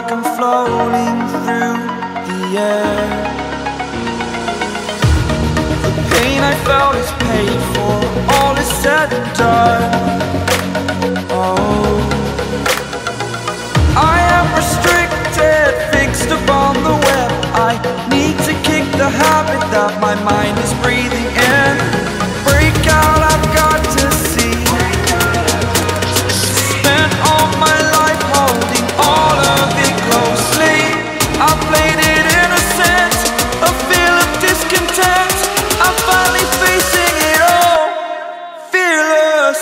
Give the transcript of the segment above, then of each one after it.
like I'm floating through the air. The pain I felt is paid for, all is said and done. Oh, I am restricted, fixed upon the web. I need to kick the habit that my mind is breathing in. Break out, I've got to see. Spent all my life holding all of it closely. I played it innocent, a feel of discontent. I'm finally facing it all, fearless.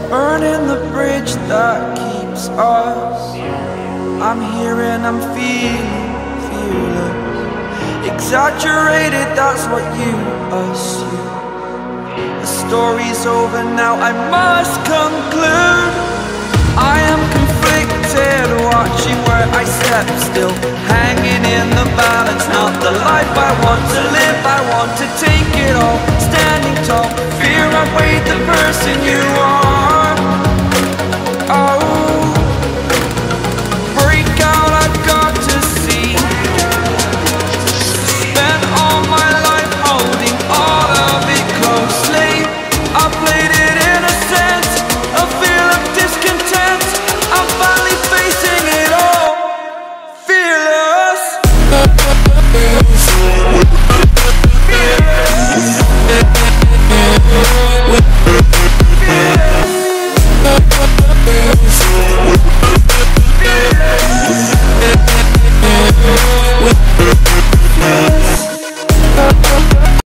Burning the bridge that keeps us. I'm here and I'm feeling fearless. Exaggerated, that's what you assume. The story's over now, I must conclude. I am conflicted, watching where I step still, hanging in the balance. Not the life I want to live, I want to take it all. Standing tall, fear I've weighed the person you are.